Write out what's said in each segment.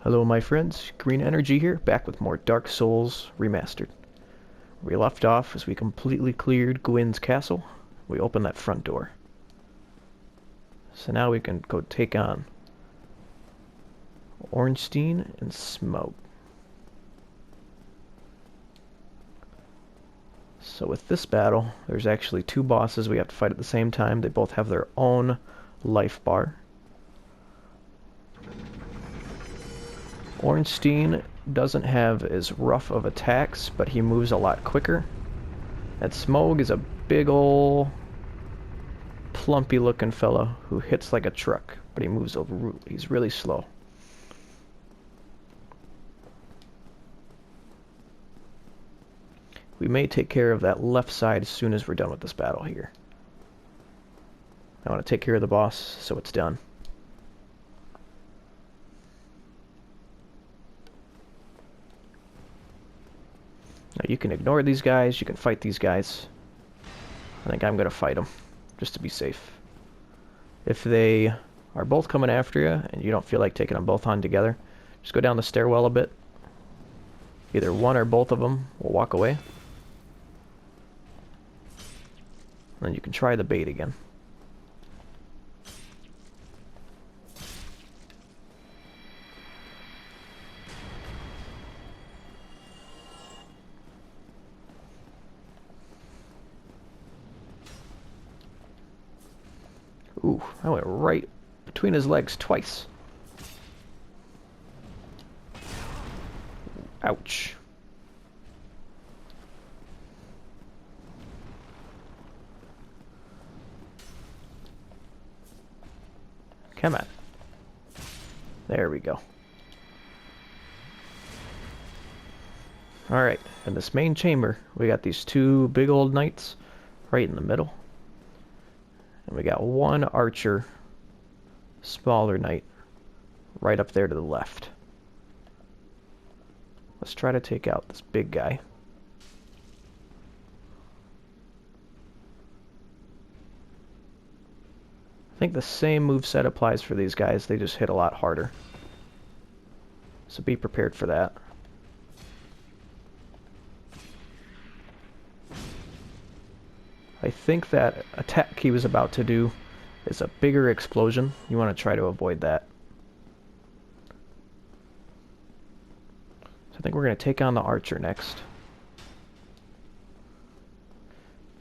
Hello my friends, Green Energy here, back with more Dark Souls Remastered. We left off as we completely cleared Gwyn's castle. We opened that front door. So now we can go take on Ornstein and Smough. So with this battle, there's actually two bosses we have to fight at the same time. They both have their own life bar. Ornstein doesn't have as rough of attacks, but he moves a lot quicker. And Smough is a big ol' plumpy looking fellow who hits like a truck, but he's really slow. We may take care of that left side as soon as we're done with this battle here. I want to take care of the boss so it's done. Now you can ignore these guys, you can fight these guys. I think I'm going to fight them, just to be safe. If they are both coming after you, and you don't feel like taking them both on together, just go down the stairwell a bit. Either one or both of them will walk away. And then you can try the bait again. Ooh, I went right between his legs twice. Ouch. Come on. There we go. Alright, in this main chamber, we got these two big old knights right in the middle. And we got one archer, smaller knight, right up there to the left. Let's try to take out this big guy. I think the same moveset applies for these guys, they just hit a lot harder. So be prepared for that. I think that attack he was about to do is a bigger explosion. You want to try to avoid that. So I think we're going to take on the archer next.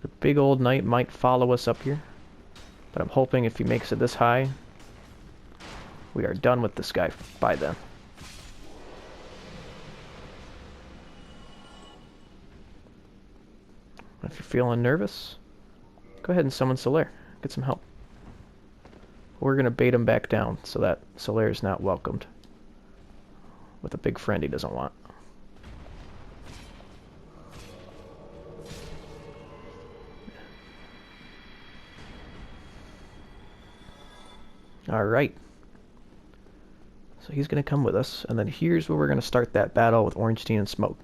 The big old knight might follow us up here, but I'm hoping if he makes it this high, we are done with this guy by then. If you're feeling nervous, go ahead and summon Solaire. Get some help. We're going to bait him back down so that Solaire is not welcomed with a big friend he doesn't want. Alright. So he's going to come with us, and then here's where we're going to start that battle with Ornstein and Smough.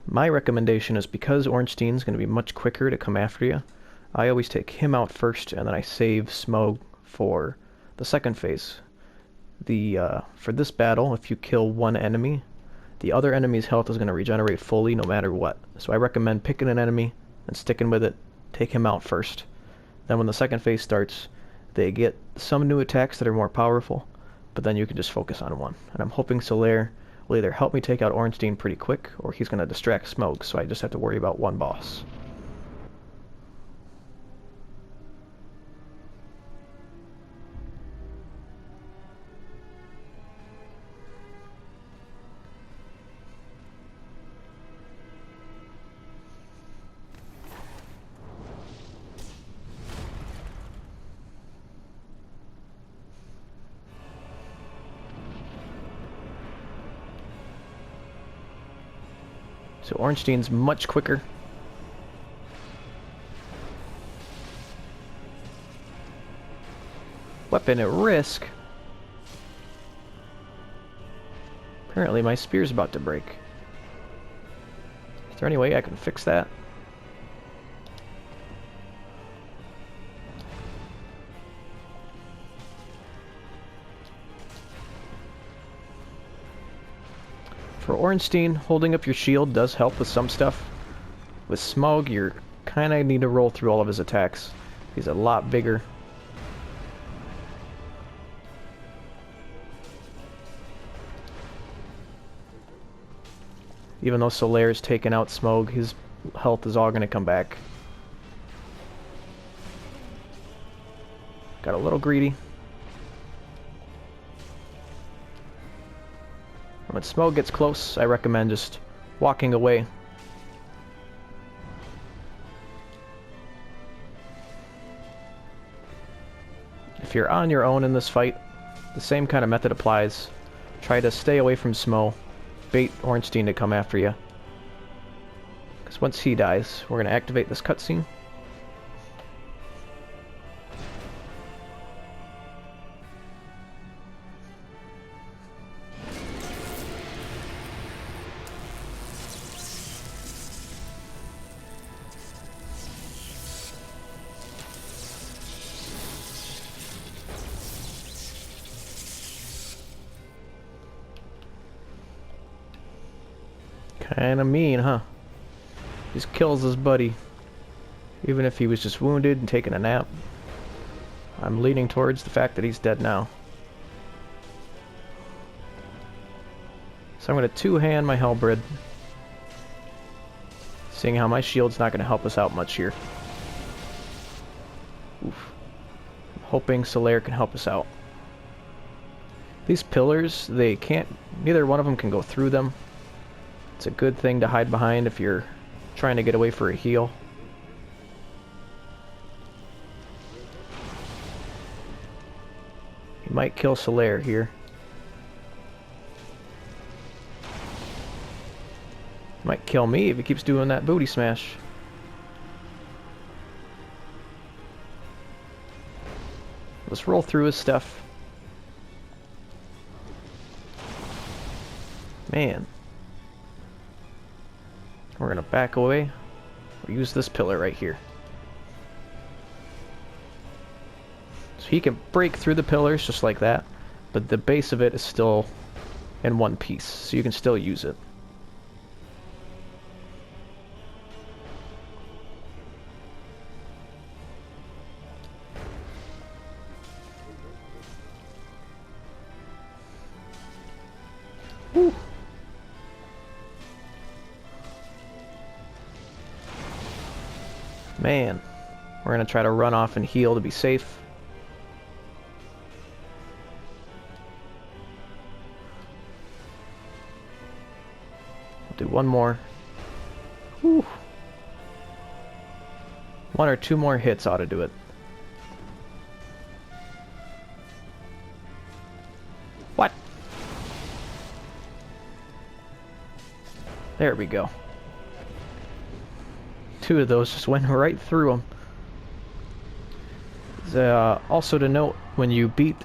My recommendation is, because Ornstein's going to be much quicker to come after you, I always take him out first, and then I save Smough for the second phase. For this battle, if you kill one enemy, the other enemy's health is going to regenerate fully no matter what. So I recommend picking an enemy and sticking with it, take him out first. Then when the second phase starts, they get some new attacks that are more powerful, but then you can just focus on one. And I'm hoping Solaire will either help me take out Ornstein pretty quick, or he's going to distract Smough, so I just have to worry about one boss. So Ornstein's much quicker. Weapon at risk. Apparently my spear's about to break. Is there any way I can fix that? For Ornstein, holding up your shield does help with some stuff. With Smough, you're kinda need to roll through all of his attacks. He's a lot bigger. Even though Solaire's taken out Smough, his health is all gonna come back. Got a little greedy. When Smough gets close, I recommend just walking away. If you're on your own in this fight, the same kind of method applies. Try to stay away from Smough. Bait Ornstein to come after you. Because once he dies, we're going to activate this cutscene. Kinda mean, huh? Just kills his buddy. Even if he was just wounded and taking a nap. I'm leaning towards the fact that he's dead now. So I'm gonna two-hand my halberd. Seeing how my shield's not gonna help us out much here. Oof. I'm hoping Solaire can help us out. These pillars, they can't... neither one of them can go through them. It's a good thing to hide behind if you're trying to get away for a heal. He might kill Solaire here. Might kill me if he keeps doing that booty smash. Let's roll through his stuff. Man. We're gonna back away. We'll use this pillar right here. So he can break through the pillars just like that, but the base of it is still in one piece, so you can still use it. Woo. Man, we're gonna try to run off and heal to be safe. We'll do one more. Whew. One or two more hits ought to do it. What? There we go. Two of those just went right through him. Also to note, when you beat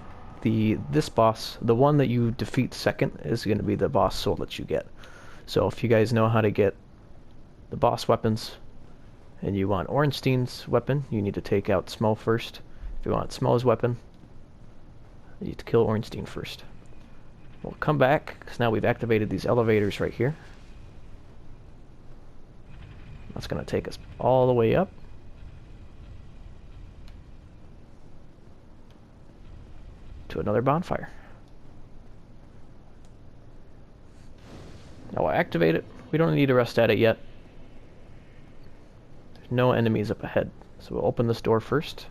this boss, the one that you defeat second is going to be the boss soul that you get. So if you guys know how to get the boss weapons, and you want Ornstein's weapon, you need to take out Smough first. If you want Smough's weapon, you need to kill Ornstein first. We'll come back, because now we've activated these elevators right here. That's going to take us all the way up. To another bonfire. Now we'll activate it. We don't need to rest at it yet. There's no enemies up ahead. So we'll open this door first.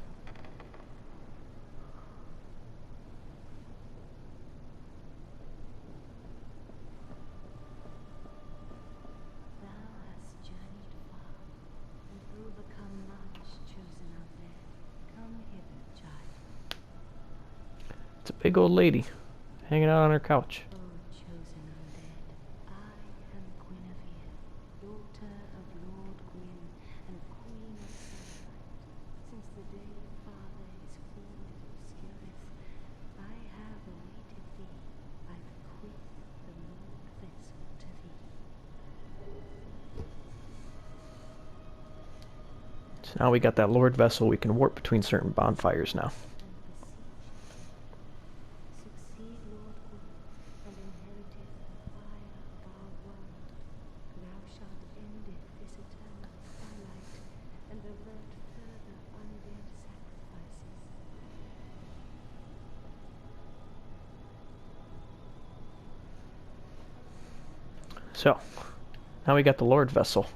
It's a big old lady, hanging out on her couch. O chosen undead, I am Guinevere, daughter of Lord Gwyn and Queen of Sunlight. Since the day your father is Queen of Obscurus, I have awaited thee. I bequeath the Lord vessel to thee. So now we got that Lord vessel, we can warp between certain bonfires now. Succeed Lord Gwyn and inherited the fire So, now we got the Lord Vessel.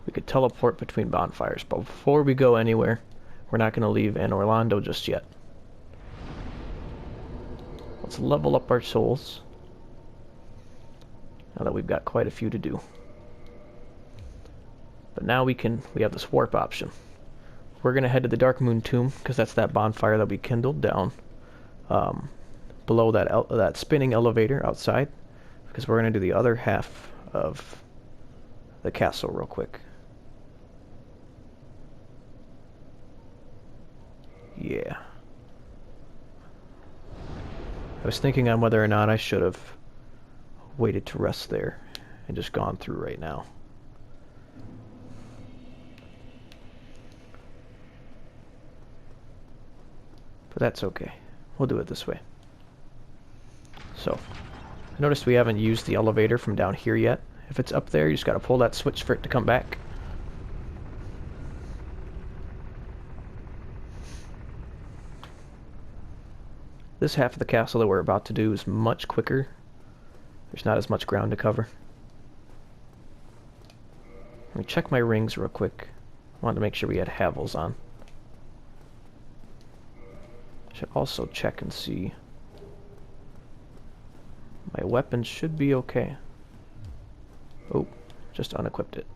We could teleport between bonfires, but before we go anywhere, we're not going to leave Anor Londo just yet. Let's level up our souls, now that we've got quite a few to do. But now we have this warp option. We're going to head to the Dark Moon Tomb, because that's that bonfire that we kindled down below that spinning elevator outside, because we're going to do the other half of the castle real quick. Yeah. I was thinking on whether or not I should have waited to rest there and just gone through right now. But that's okay. We'll do it this way. So, I noticed we haven't used the elevator from down here yet. If it's up there, you just gotta pull that switch for it to come back. This half of the castle that we're about to do is much quicker. There's not as much ground to cover. Let me check my rings real quick. I wanted to make sure we had Havels on. Should also check and see. My weapons should be okay. Oh, just unequipped it.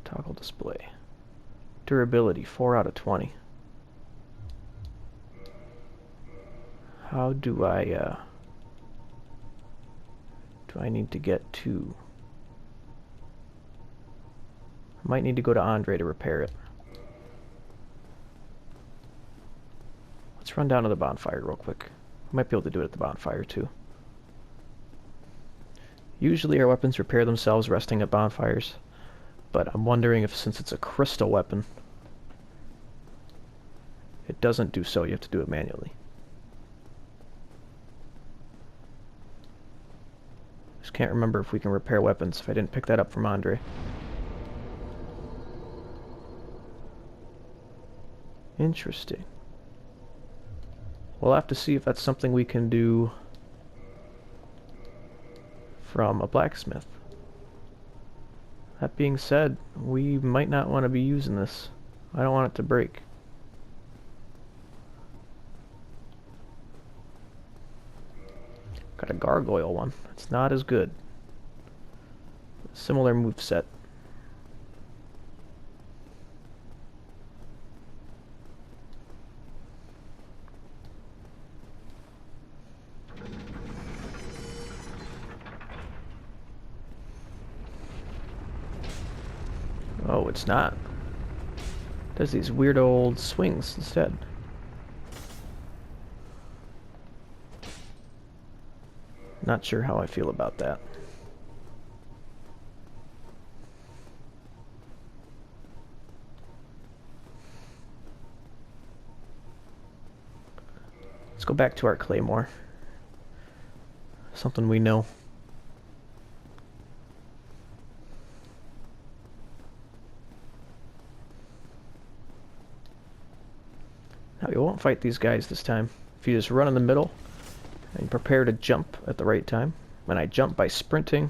Toggle display. Durability, 4 out of 20. How do I need to get to... I might need to go to Andre to repair it. Let's run down to the bonfire real quick. I might be able to do it at the bonfire too. Usually our weapons repair themselves resting at bonfires, but I'm wondering if since it's a crystal weapon, it doesn't do so. You have to do it manually. Just can't remember if we can repair weapons if I didn't pick that up from Andre. Interesting. We'll have to see if that's something we can do from a blacksmith. That being said, we might not want to be using this. I don't want it to break. Got a gargoyle one. It's not as good. Similar moveset. Oh, it's not. It does these weird old swings instead. Not sure how I feel about that. Let's go back to our claymore. Something we know. Now, you won't fight these guys this time. If you just run in the middle and prepare to jump at the right time. When I jump by sprinting,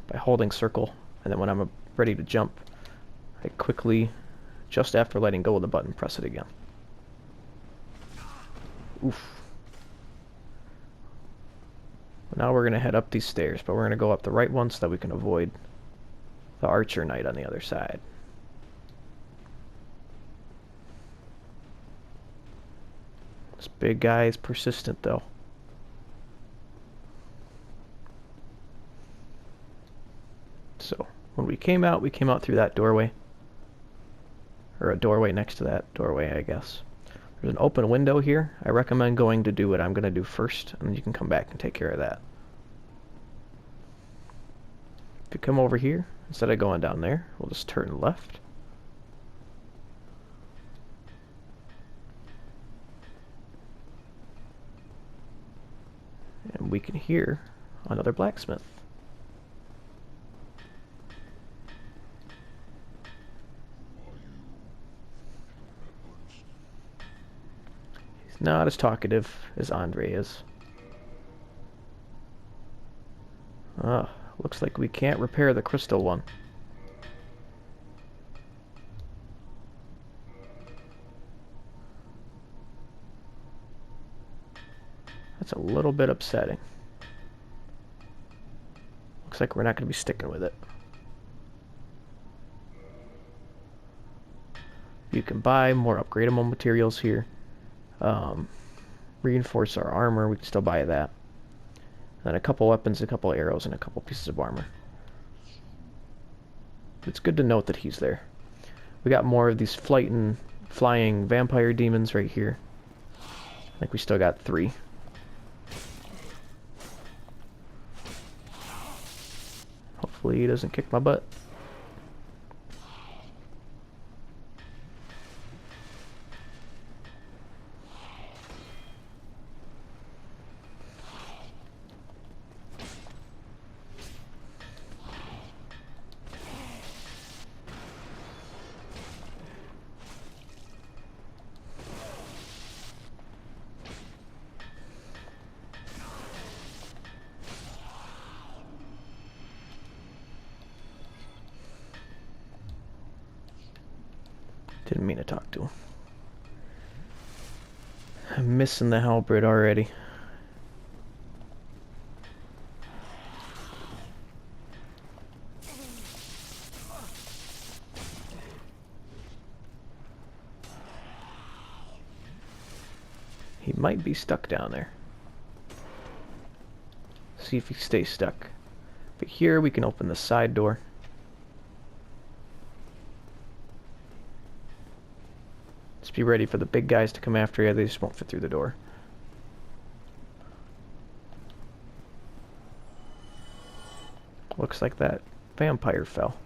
by holding circle, and then when I'm ready to jump, I quickly, just after letting go of the button, press it again. Oof. Now we're going to head up these stairs, but we're going to go up the right one so that we can avoid the archer knight on the other side. This big guy is persistent, though. So, when we came out through that doorway. Or a doorway next to that doorway, I guess. There's an open window here. I recommend going to do what I'm going to do first, and then you can come back and take care of that. If you come over here, instead of going down there, we'll just turn left. And we can hear another blacksmith. not as talkative as Andre is. Looks like we can't repair the crystal one. That's a little bit upsetting. Looks like we're not going to be sticking with it. You can buy more upgradable materials here. Reinforce our armor, we can still buy that. And then a couple weapons, a couple arrows, and a couple pieces of armor. It's good to note that he's there. We got more of these flying vampire demons right here. I think we still got 3. Hopefully he doesn't kick my butt. Didn't mean to talk to him. I'm missing the halberd already. He might be stuck down there. See if he stays stuck. But here we can open the side door. Just be ready for the big guys to come after you. They just won't fit through the door. Looks like that vampire fell.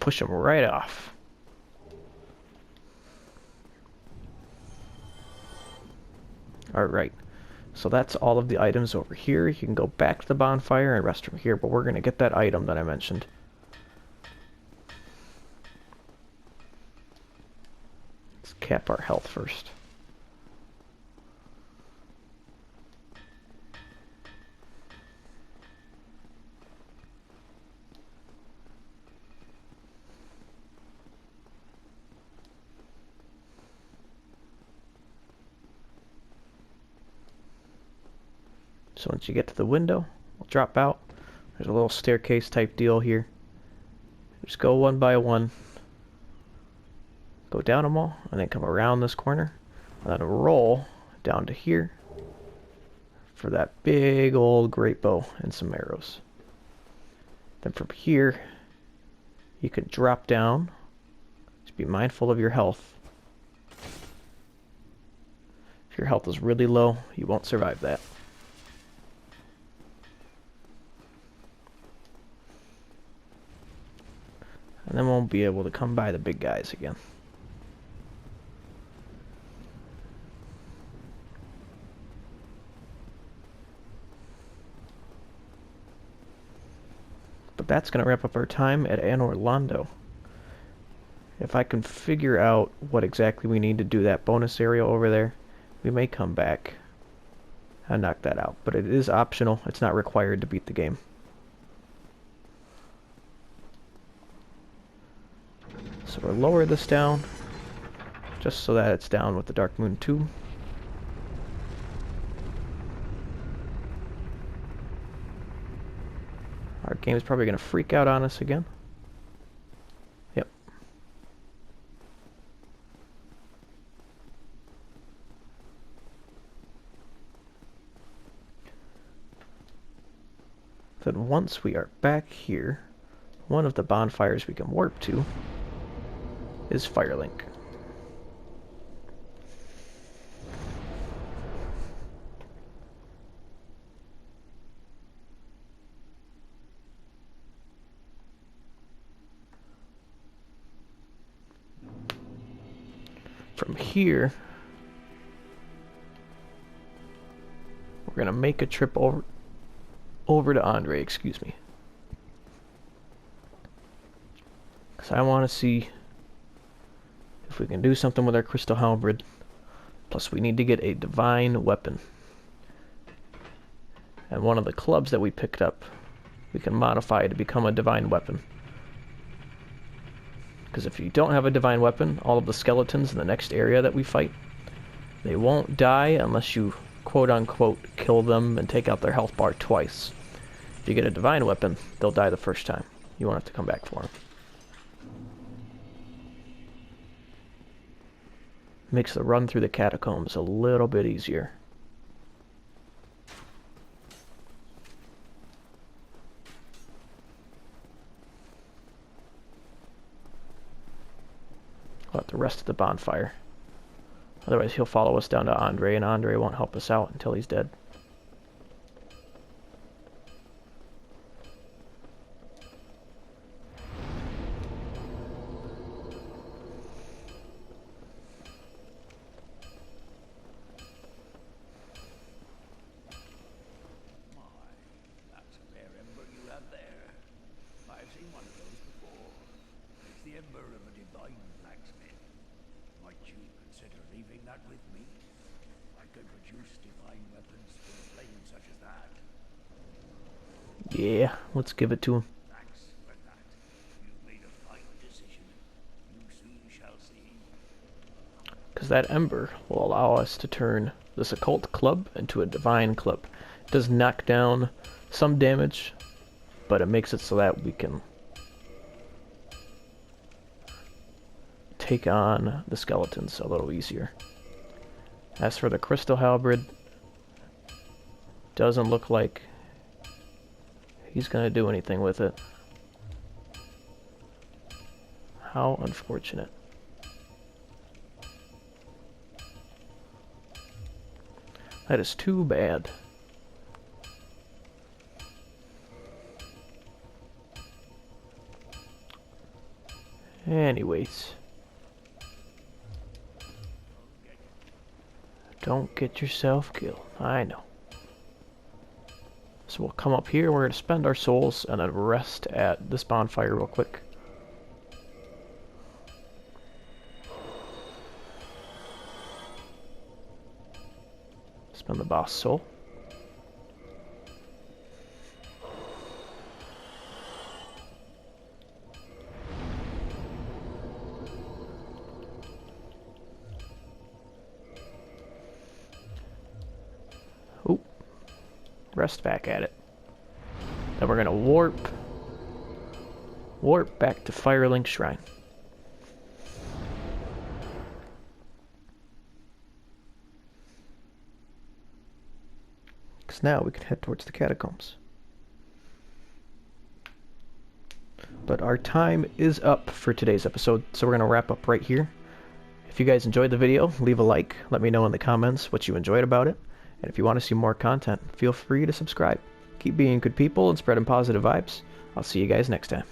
Push him right off. Alright, so that's all of the items over here. You can go back to the bonfire and rest from here, but we're going to get that item that I mentioned. Let's cap our health first. So once you get to the window, we'll drop out. There's a little staircase type deal here. Just go one by one. Go down them all, and then come around this corner. And then roll down to here for that big old great bow and some arrows. Then from here, you can drop down. Just be mindful of your health. If your health is really low, you won't survive that. And then we'll be able to come by the big guys again. But that's going to wrap up our time at Anor Londo. If I can figure out what exactly we need to do that bonus area over there, we may come back and knock that out. But it is optional. It's not required to beat the game. So we'll lower this down, just so that it's down with the Dark Moon 2. Our game is probably going to freak out on us again. Yep. Then once we are back here, one of the bonfires we can warp to is Firelink. from here, we're gonna make a trip over to Andre, excuse me. Because I want to see if we can do something with our crystal halberd. Plus we need to get a divine weapon. And one of the clubs that we picked up, we can modify to become a divine weapon. Because if you don't have a divine weapon, all of the skeletons in the next area that we fight, they won't die unless you quote-unquote kill them and take out their health bar twice. If you get a divine weapon, they'll die the first time. You won't have to come back for them. Makes the run through the catacombs a little bit easier. We'll have the rest of the bonfire. Otherwise he'll follow us down to Andre, and Andre won't help us out until he's dead. Yeah, let's give it to him. Because that ember will allow us to turn this occult club into a divine club. It does knock down some damage, but it makes it so that we can take on the skeletons a little easier. As for the crystal halberd, doesn't look like he's gonna do anything with it. How unfortunate. That is too bad. Anyways. Don't get yourself killed. I know. So we'll come up here, we're going to spend our souls, and then rest at this bonfire real quick. Spend the boss soul. Oop. Rest back at it. Then we're gonna warp back to Firelink Shrine. Because now we can head towards the catacombs. But our time is up for today's episode, so we're gonna wrap up right here. If you guys enjoyed the video, leave a like. Let me know in the comments what you enjoyed about it. And if you want to see more content, feel free to subscribe. Keep being good people and spreading positive vibes. I'll see you guys next time.